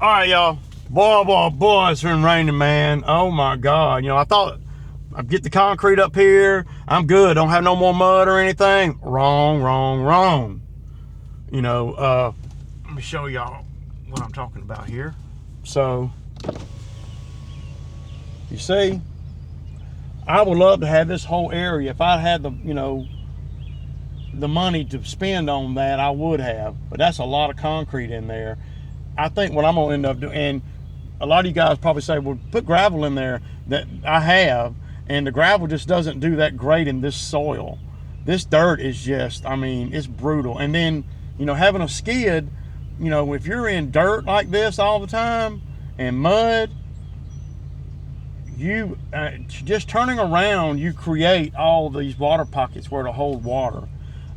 All right, y'all. Boy, it's been raining, man. Oh my God. I thought I'd get the concrete up here. I'm good. Don't have no more mud or anything. Wrong. Let me show y'all what I'm talking about here. So, you see, I would love to have this whole area. If I had the money to spend on that, I would have. But that's a lot of concrete in there. I think what I'm gonna end up doing, and a lot of you guys probably say, well, put gravel in there. That I have, and the gravel just doesn't do that great in this soil. This dirt is just, it's brutal. And then, having a skid, if you're in dirt like this all the time and mud, you just turning around, you create all these water pockets where to hold water.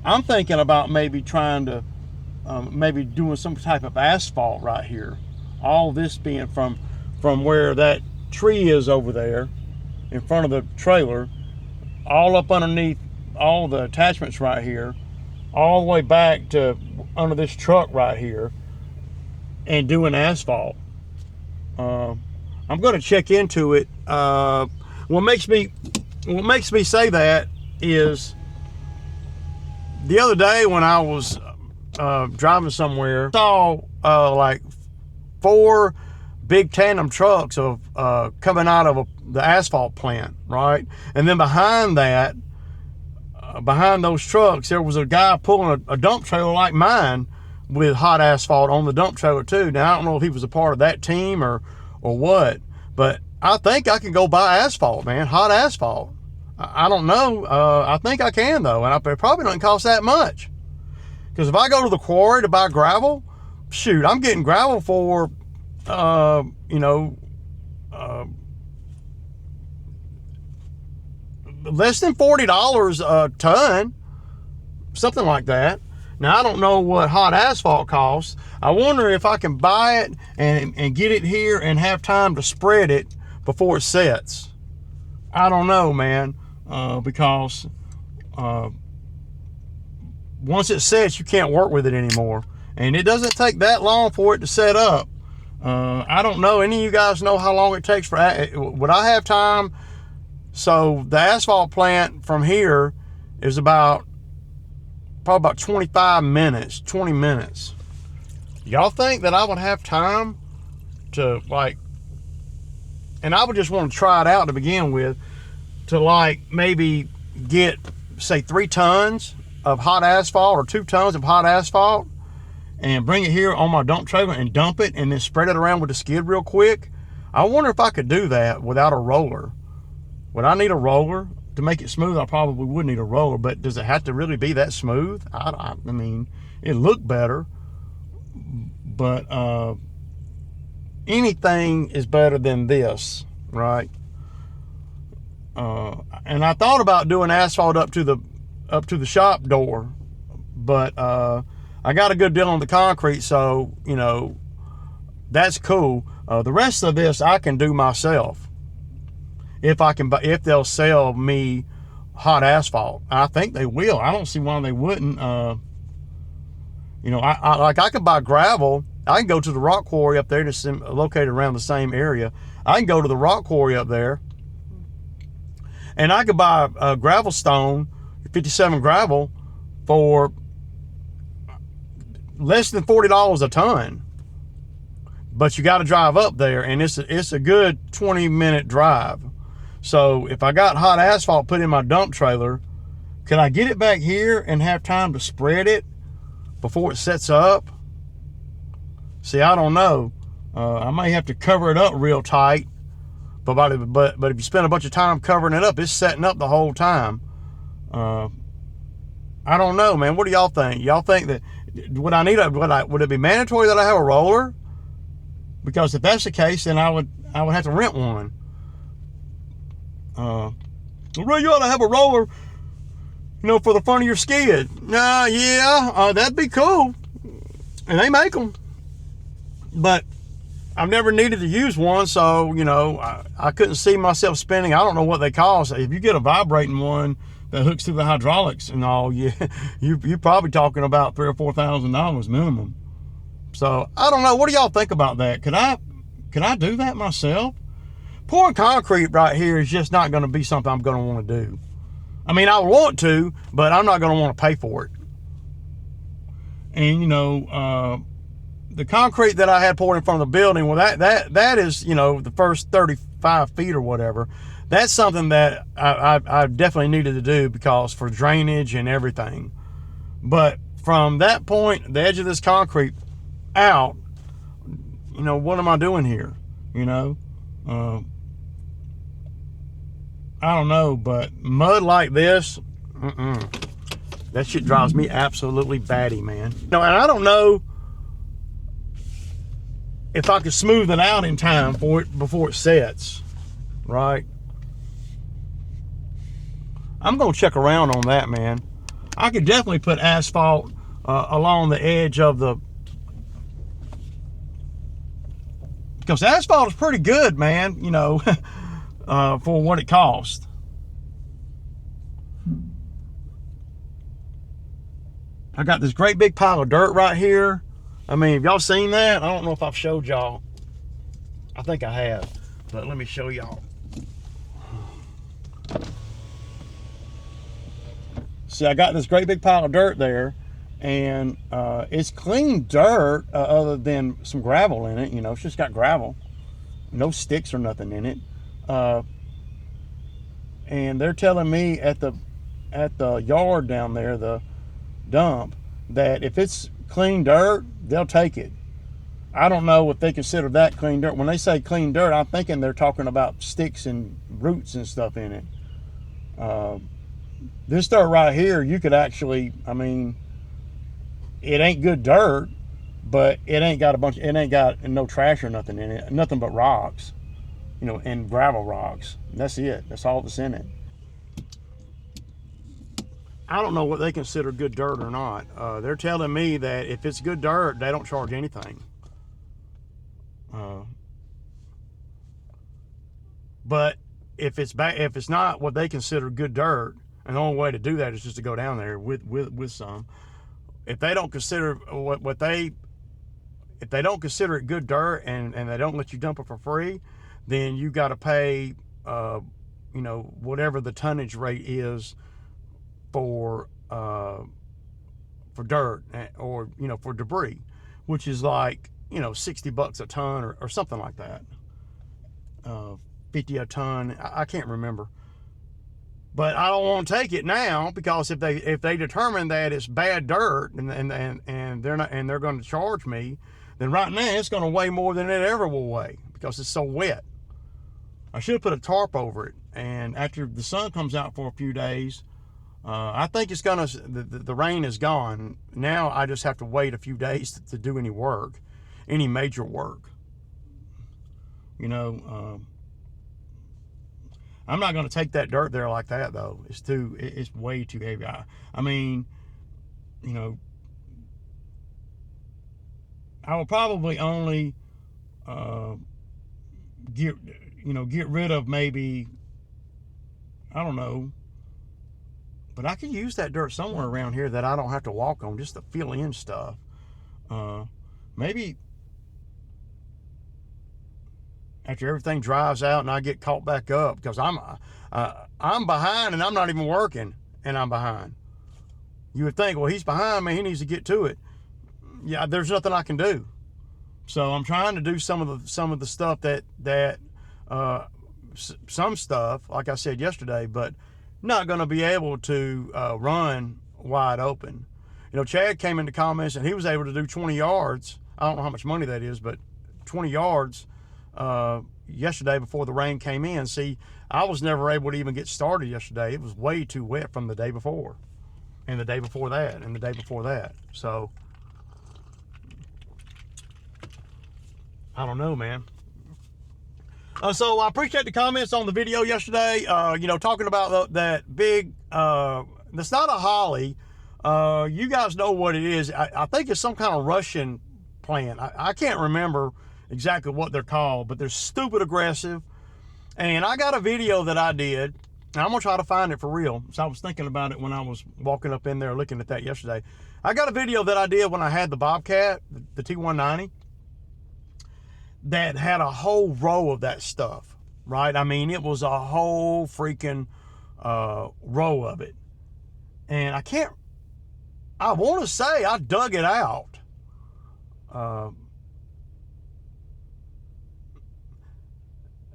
I'm thinking about maybe trying to maybe doing some type of asphalt right here. All this being from where that tree is over there in front of the trailer, all up underneath all the attachments right here, all the way back to under this truck right here, and doing asphalt. I'm going to check into it. What makes me say that is the other day when I was driving somewhere, I saw like 4 big tandem trucks of coming out of the asphalt plant, right? And then behind that, behind those trucks, there was a guy pulling a dump trailer like mine with hot asphalt on the dump trailer too. Now I don't know if he was a part of that team or what, but I think I can go buy asphalt, man, hot asphalt. I don't know. I think I can though, and it probably doesn't cost that much. Because if I go to the quarry to buy gravel, shoot, I'm getting gravel for, less than $40 a ton, something like that. Now, I don't know what hot asphalt costs. I wonder if I can buy it and get it here and have time to spread it before it sets. I don't know, man, because once it sets, you can't work with it anymore. And it doesn't take that long for it to set up. I don't know. Any of you guys know how long it takes would I have time? So the asphalt plant from here is probably about 25 minutes, 20 minutes. Y'all think that I would have time to and I would just want to try it out to begin with, to maybe get, say, 3 tons of hot asphalt or 2 tons of hot asphalt and bring it here on my dump trailer and dump it and then spread it around with the skid real quick. I wonder if I could do that without a roller. Would I need a roller to make it smooth? I probably would need a roller, but does it have to really be that smooth? I mean, it looked better, but anything is better than this, right? And I thought about doing asphalt up to the shop door, but I got a good deal on the concrete, so that's cool. The rest of this I can do myself if they'll sell me hot asphalt. I think they will. I don't see why they wouldn't. I could buy gravel. I can go to the rock quarry up there that's located around the same area. I can go to the rock quarry up there, and I could buy a gravel stone, 57 gravel, for less than $40 a ton. But you got to drive up there, and it's a good 20-minute drive. So if I got hot asphalt put in my dump trailer, could I get it back here and have time to spread it before it sets up? See, I don't know. I may have to cover it up real tight, but if you spend a bunch of time covering it up, it's setting up the whole time. I don't know, man. What do y'all think? Y'all think that would it be mandatory that I have a roller? Because if that's the case, then I would have to rent one. Ray, you ought to have a roller, for the front of your skid. That'd be cool. And they make them. But I've never needed to use one, so, I couldn't see myself spending, I don't know what they cost. If you get a vibrating one that hooks to the hydraulics and all, you're probably talking about $3,000 or $4,000 minimum. So I don't know. What do y'all think about that? Could I do that myself? Pouring concrete right here is just not going to be something I'm going to want to do. I mean, I want to, but I'm not going to want to pay for it. And, you know, the concrete that I had poured in front of the building, well, that is, you know, the first 35 feet or whatever. That's something that I definitely needed to do because for drainage and everything. But from that point, the edge of this concrete out, you know, what am I doing here? You know, I don't know, but mud like this, that shit drives me absolutely batty, man. You know, and I don't know if I could smooth it out in time for it before it sets, right? I'm gonna check around on that, man. I could definitely put asphalt along the edge of the, because asphalt is pretty good, man, you know, for what it costs. I got this great big pile of dirt right here. I mean, have y'all seen that? I don't know if I've showed y'all. I think I have, but let me show y'all. See, I got this great big pile of dirt there, and it's clean dirt other than some gravel in it. You know, it's just got gravel, no sticks or nothing in it. And they're telling me at the yard down there, the dump, that if it's clean dirt, they'll take it. I don't know if they consider that clean dirt. When they say clean dirt, I'm thinking they're talking about sticks and roots and stuff in it. This dirt right here, you could actually, I mean, it ain't good dirt, but it ain't got no trash or nothing in it, nothing but rocks, you know, and gravel rocks. That's it. That's all that's in it. I don't know what they consider good dirt or not. They're telling me that if it's good dirt, they don't charge anything. But if it's not what they consider good dirt, and the only way to do that is just to go down there with some. If they don't consider if they don't consider it good dirt and they don't let you dump it for free, then you got to pay, you know, whatever the tonnage rate is for dirt or, you know, for debris, which is like, you know, $60 a ton or something like that. 50 a ton. I can't remember. But I don't want to take it now, because if they determine that it's bad dirt and they're going to charge me, then right now it's going to weigh more than it ever will weigh because it's so wet. I should have put a tarp over it, and after the sun comes out for a few days, I think it's gonna, the rain is gone. Now I just have to wait a few days to do any work, any major work. You know, I'm not going to take that dirt there like that, though. It's way too heavy. I mean, you know, I will probably only get rid of maybe, I don't know, but I could use that dirt somewhere around here that I don't have to walk on, just to fill in stuff. Maybe after everything dries out and I get caught back up, because I'm behind and I'm not even working and I'm behind. You would think, well, he's behind me, he needs to get to it. Yeah, there's nothing I can do. So I'm trying to do some of the stuff that some stuff, like I said yesterday, but not going to be able to run wide open. You know, Chad came into comments and he was able to do 20 yards. I don't know how much money that is, but 20 yards yesterday before the rain came in. See, I was never able to even get started yesterday. It was way too wet from the day before, and the day before that, and the day before that. So I don't know, man. So I appreciate the comments on the video yesterday. You know, talking about that big, that's not a holly. You guys know what it is. I think it's some kind of Russian plant. I can't remember exactly what they're called, but they're stupid aggressive. And I got a video that I did, and I'm gonna try to find it for real. So I was thinking about it when I was walking up in there looking at that yesterday. I got a video that I did when I had the Bobcat, the T190, that had a whole row of that stuff, right? I mean, it was a whole freaking row of it. And I want to say I dug it out.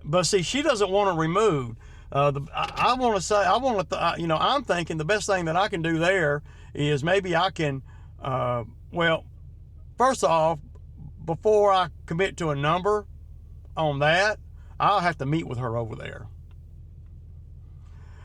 But see, she doesn't want to remove. I want to say, I'm thinking the best thing that I can do there is maybe I can, well, first off, before I commit to a number on that, I'll have to meet with her over there.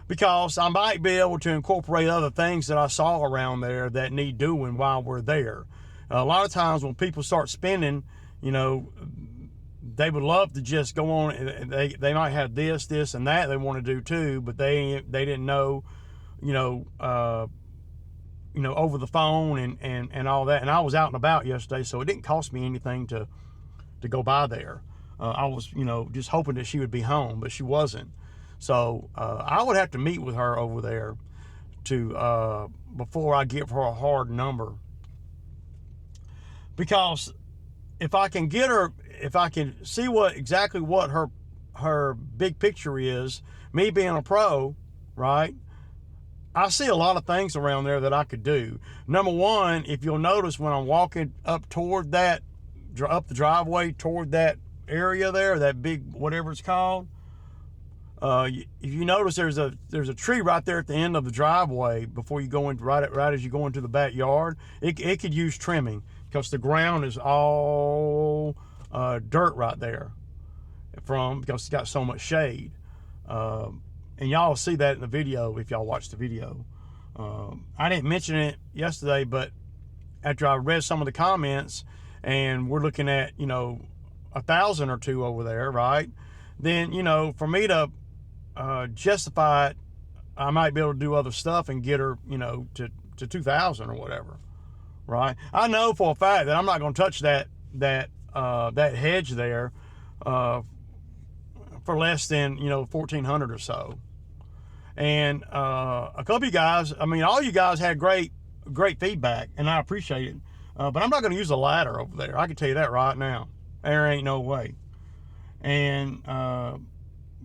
Because I might be able to incorporate other things that I saw around there that need doing while we're there. A lot of times when people start spending, they would love to just go on, and they might have this and that they want to do too, but they didn't know, over the phone and all that. And I was out and about yesterday, so it didn't cost me anything to go by there. I was, just hoping that she would be home, but she wasn't. So I would have to meet with her over there to before I give her a hard number. Because if I can get her, if I can see exactly what her big picture is, me being a pro, right? I see a lot of things around there that I could do. Number one, if you'll notice when I'm walking up toward that, up the driveway toward that area there, that big, whatever it's called, if you notice there's a tree right there at the end of the driveway before you go into, right as you go into the backyard. It could use trimming because the ground is all dirt right there because it's got so much shade. And y'all see that in the video if y'all watch the video. I didn't mention it yesterday, but after I read some of the comments and we're looking at, 1,000 or two over there, right? Then, for me to justify it, I might be able to do other stuff and get her, to 2,000 or whatever, right? I know for a fact that I'm not going to touch that hedge there for less than 1,400 or so. And a couple of you guys, all you guys had great feedback, and I appreciate it. But I'm not going to use a ladder over there. I can tell you that right now. There ain't no way. And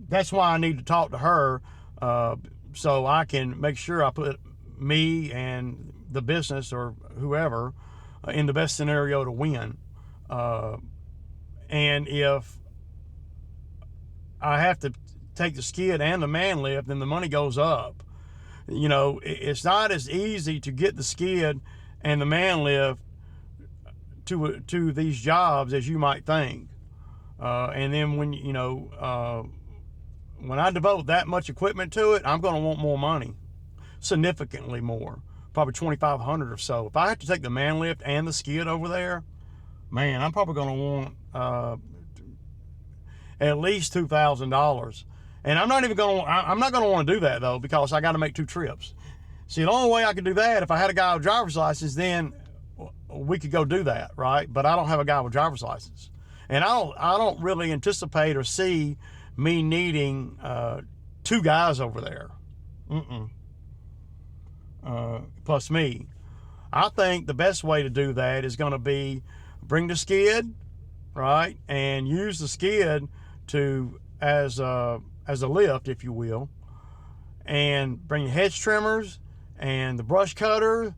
that's why I need to talk to her so I can make sure I put me and the business or whoever in the best scenario to win. And if I have to take the skid and the man lift, then the money goes up. It's not as easy to get the skid and the man lift to these jobs as you might think. And then when when I devote that much equipment to it, I'm going to want more money, significantly more, probably $2,500 or so. If I have to take the man lift and the skid over there, man, I'm probably going to want at least $2,000. And I'm not going to want to do that though, because I got to make 2 trips. See, the only way I could do that, if I had a guy with driver's license, then we could go do that, right? But I don't have a guy with driver's license. And I don't really anticipate or see me needing 2 guys over there. Plus me. I think the best way to do that is going to be bring the skid, right? And use the skid as a lift, if you will. And bring the hedge trimmers and the brush cutter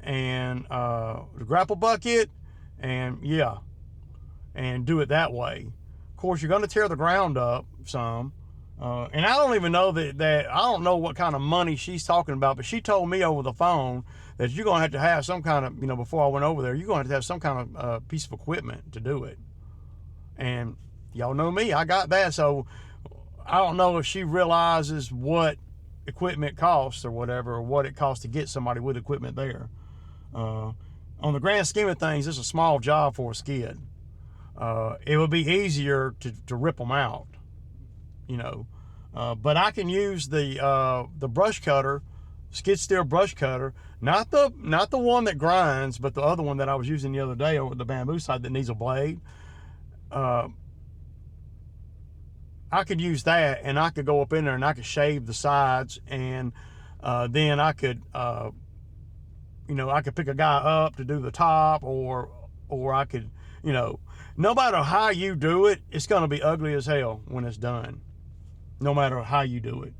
and the grapple bucket, and do it that way. Of course, you're going to tear the ground up some, and I don't even know that I don't know what kind of money she's talking about, but she told me over the phone that you're going to have some kind of, before I went over there, you're going to have some kind of piece of equipment to do it. And y'all know me, I got that, so I don't know if she realizes what equipment costs or whatever, or what it costs to get somebody with equipment there. On the grand scheme of things, it's a small job for a skid. It would be easier to rip them out, but I can use the brush cutter, skid steer brush cutter, not the one that grinds, but the other one that I was using the other day over the bamboo side that needs a blade. I could use that, and I could go up in there and I could shave the sides, and then I could I could pick a guy up to do the top, or I could, no matter how you do it, it's going to be ugly as hell when it's done. No matter how you do it.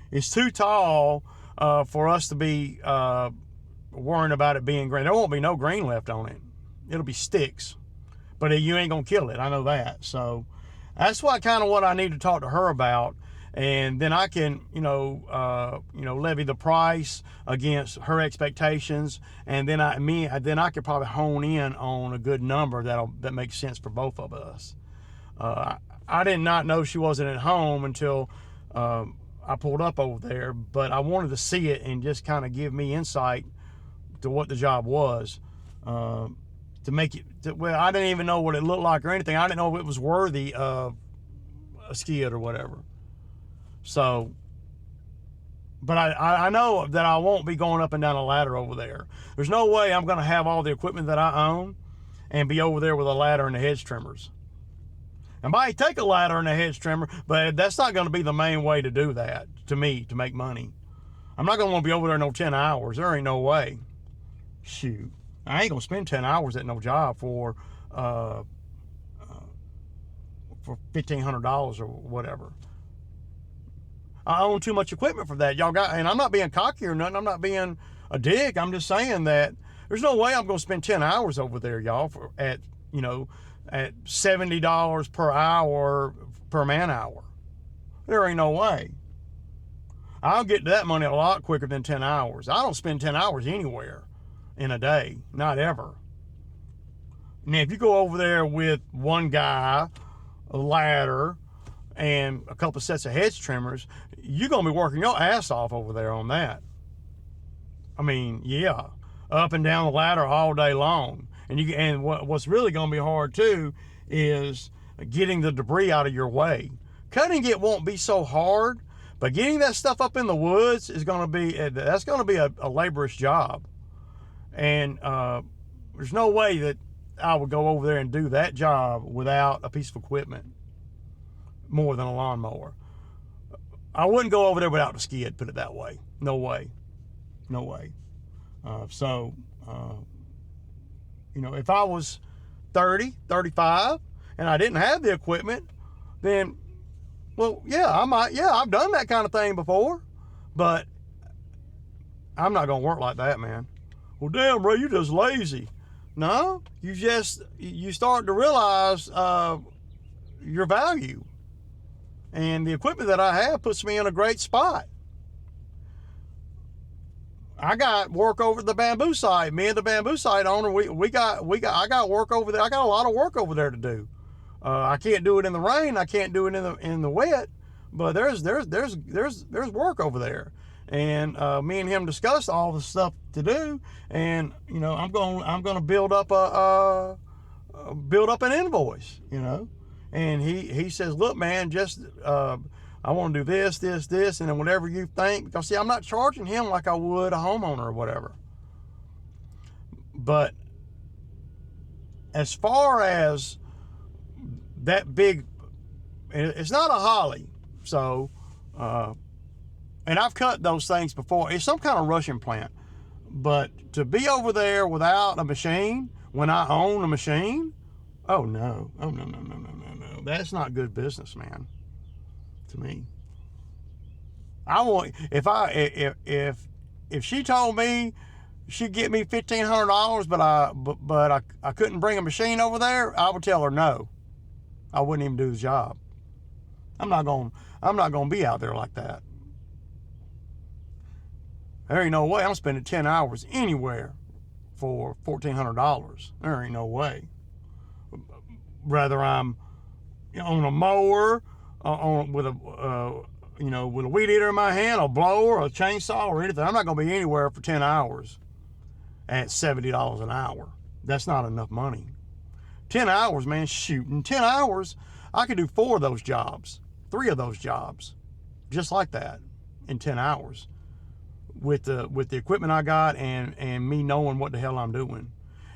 It's too tall for us to be worrying about it being green. There won't be no green left on it. It'll be sticks. But you ain't going to kill it. I know that. So that's what I need to talk to her about. And then I can, levy the price against her expectations, and then I could probably hone in on a good number that makes sense for both of us. I did not know she wasn't at home until I pulled up over there, but I wanted to see it and just kind of give me insight to what the job was. To make it, I didn't even know what it looked like or anything. I didn't know if it was worthy of a skid or whatever. So, but I know that I won't be going up and down a ladder over there. There's no way I'm going to have all the equipment that I own and be over there with a ladder and the hedge trimmers. I might take a ladder and a hedge trimmer, but that's not going to be the main way to do that, to me, to make money. I'm not going to want to be over there no 10 hours. There ain't no way. Shoot. I ain't going to spend 10 hours at no job for $1,500 or whatever. I own too much equipment for that. And I'm not being cocky or nothing. I'm not being a dick. I'm just saying that there's no way I'm going to spend 10 hours over there, y'all, at $70 per hour per man hour. There ain't no way. I'll get to that money a lot quicker than 10 hours. I don't spend 10 hours anywhere in a day. Not ever. Now, if you go over there with one guy, a ladder, and a couple sets of hedge trimmers, you're going to be working your ass off over there on that. I mean, yeah, up and down the ladder all day long. And what's really going to be hard too is getting the debris out of your way. Cutting it won't be so hard, but getting that stuff up in the woods is going to be a laborious job. And there's no way that I would go over there and do that job without a piece of equipment more than a lawnmower. I wouldn't go over there without the skid, put it that way. No way. If I was 30, 35, and I didn't have the equipment, then, well, yeah, I've done that kind of thing before, but I'm not going to work like that, man. Well, damn, Ray, you're just lazy. No, you start to realize your value. And the equipment that I have puts me in a great spot. I got work over the bamboo site. Me and the bamboo site owner, I got work over there. I got a lot of work over there to do. I can't do it in the rain. I can't do it in the wet. But there's work over there. And me and him discussed all the stuff to do. And I'm going to build up an invoice. And he says, look, man, just I want to do this, and then whatever you think. Because, see, I'm not charging him like I would a homeowner or whatever. But as far as that big, it's not a holly. So, and I've cut those things before. It's some kind of Russian plant. But to be over there without a machine, when I own a machine, oh no. That's not good business, man. To me. I want, if she told me she'd get me $1,500, but I couldn't bring a machine over there, I would tell her no. I wouldn't even do the job. I'm not gonna be out there like that. There ain't no way I'm spending 10 hours anywhere for $1,400. There ain't no way. Rather I'm on a mower, with a weed eater in my hand, a blower, a chainsaw, or anything. I'm not going to be anywhere for 10 hours at $70 an hour. That's not enough money. 10 hours, man, shoot. In 10 hours, I could do 4 of those jobs, 3 of those jobs, just like that, in 10 hours. With the equipment I got and me knowing what the hell I'm doing,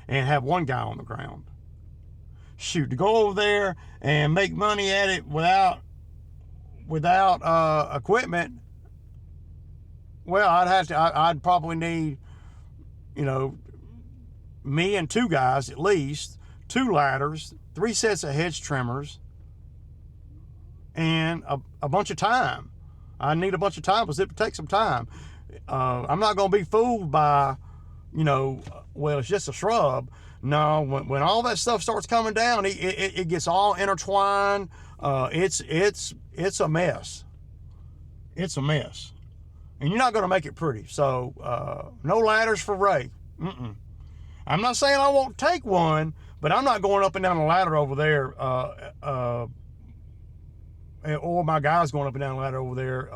and have one guy on the ground. Shoot, to go over there and make money at it without equipment, well, I'd probably need you know, me and 2 guys at least, 2 ladders, 3 sets of hedge trimmers, and a bunch of time. I need a bunch of time because it takes some time. I'm not going to be fooled by, you know, well, it's just a shrub. No, when all that stuff starts coming down, it gets all intertwined. It's a mess. It's a mess. And you're not going to make it pretty. So no ladders for Ray. I'm not saying I won't take one, but I'm not going up and down the ladder over there, or my guys going up and down the ladder over there,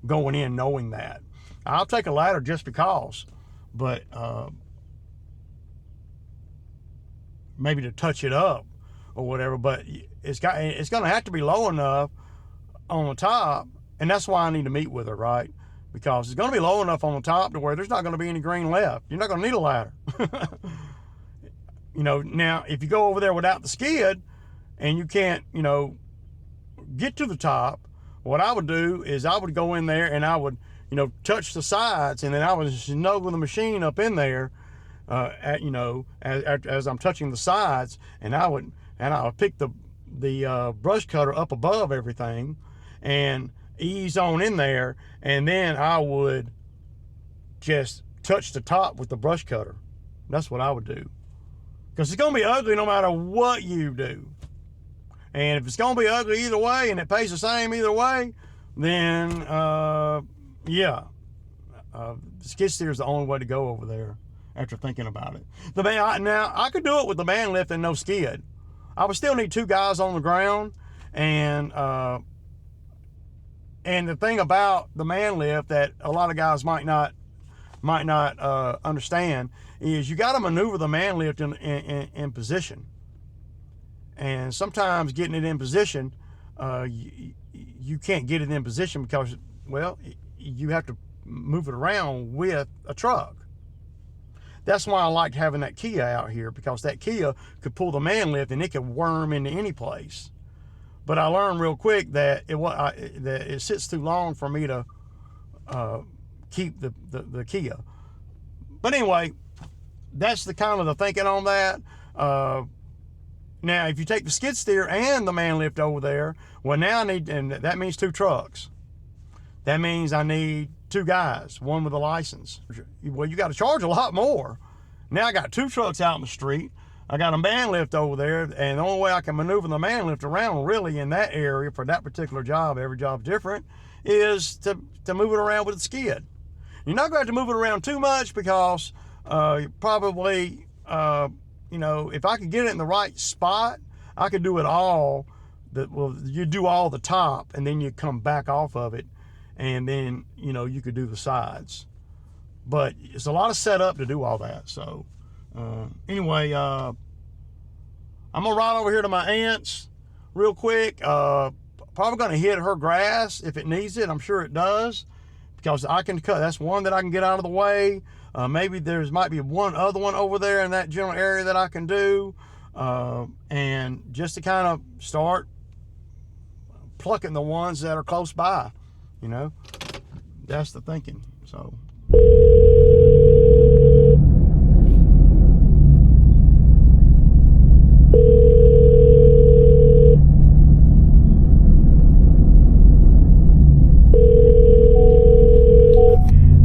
going in knowing that. I'll take a ladder just because, but maybe to touch it up or whatever, but it's going to have to be low enough on the top, and that's why I need to meet with her, right? Because it's going to be low enough on the top to where there's not going to be any green left. You're not going to need a ladder. You know, now, if you go over there without the skid and you can't, you know, get to the top, what I would do is I would go in there and I would, you know, touch the sides, and then I would snuggle the machine up in there, you know, as I'm touching the sides, and I would pick the brush cutter up above everything and ease on in there, and then I would just touch the top with the brush cutter. That's what I would do, because it's going to be ugly no matter what you do. And if it's going to be ugly either way and it pays the same either way, then yeah, the skid steer is the only way to go over there after thinking about it. Now I could do it with the man lift and no skid. I would still need 2 guys on the ground, and the thing about the man lift that a lot of guys might not understand is you got to maneuver the man lift in position. And sometimes getting it in position, you can't get it in position because, well, you have to move it around with a truck. That's why I liked having that Kia out here, because that Kia could pull the man lift and it could worm into any place. But I learned real quick that it sits too long for me to keep the Kia. But anyway, that's the kind of the thinking on that. Now, if you take the skid steer and the man lift over there, well, now and that means 2 trucks. That means I need 2 guys, one with a license. Well, you got to charge a lot more. Now I got 2 trucks out in the street. I got a man lift over there, and the only way I can maneuver the man lift around really in that area for that particular job, every job's different, is to move it around with the skid. You're not going to have to move it around too much because probably, you know, if I could get it in the right spot, I could do it all. Well, you do all the top, and then you come back off of it, and then, you know, you could do the sides. But it's a lot of setup to do all that. So anyway, I'm gonna ride over here to my aunt's real quick. Probably gonna hit her grass if it needs it. I'm sure it does, because I can cut. That's one that I can get out of the way. Maybe might be one other one over there in that general area that I can do, and just to kind of start plucking the ones that are close by. You know, that's the thinking. So.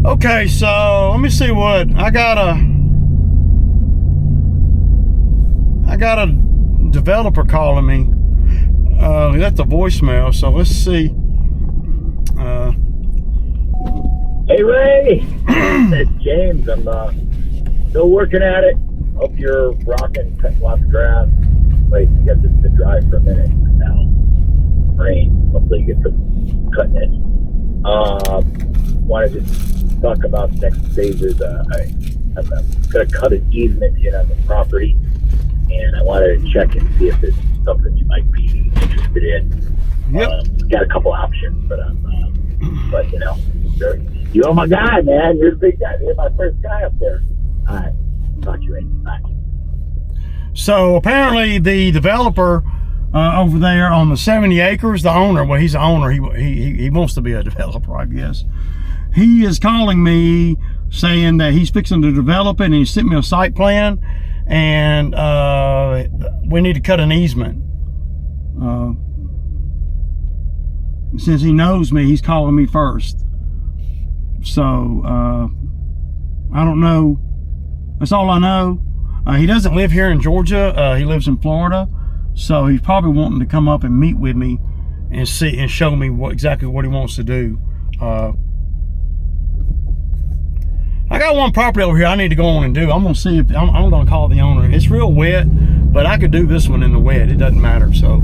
Okay, so let me see what I got a developer calling me. That's a voicemail, so let's see. Hey Ray, it's James. I'm still working at it. Hope you're rocking, cutting lots of grass. Wait, I guess it's been dry for a minute now. Rain. Hopefully you get some cutting it. Wanted to talk about the next phases. I'm going to cut an easement in on the property, and I wanted to check and see if it's something you might be interested in. Yep. Got a couple options, but you know, you're my guy, man. You're the big guy. You're my first guy up there. All right, talk to you later. Bye. So apparently the developer over there on the 70 acres, the owner, well, he's the owner. He wants to be a developer, I guess. He is calling me saying that he's fixing to develop it, and he sent me a site plan, and we need to cut an easement. Since he knows me, he's calling me first. So I don't know. That's all I know. He doesn't live here in Georgia. He lives in Florida. So he's probably wanting to come up and meet with me and see and show me exactly what he wants to do. I got one property over here I need to go on and do. I'm gonna see if I'm gonna call the owner. It's real wet, but I could do this one in the wet. It doesn't matter. So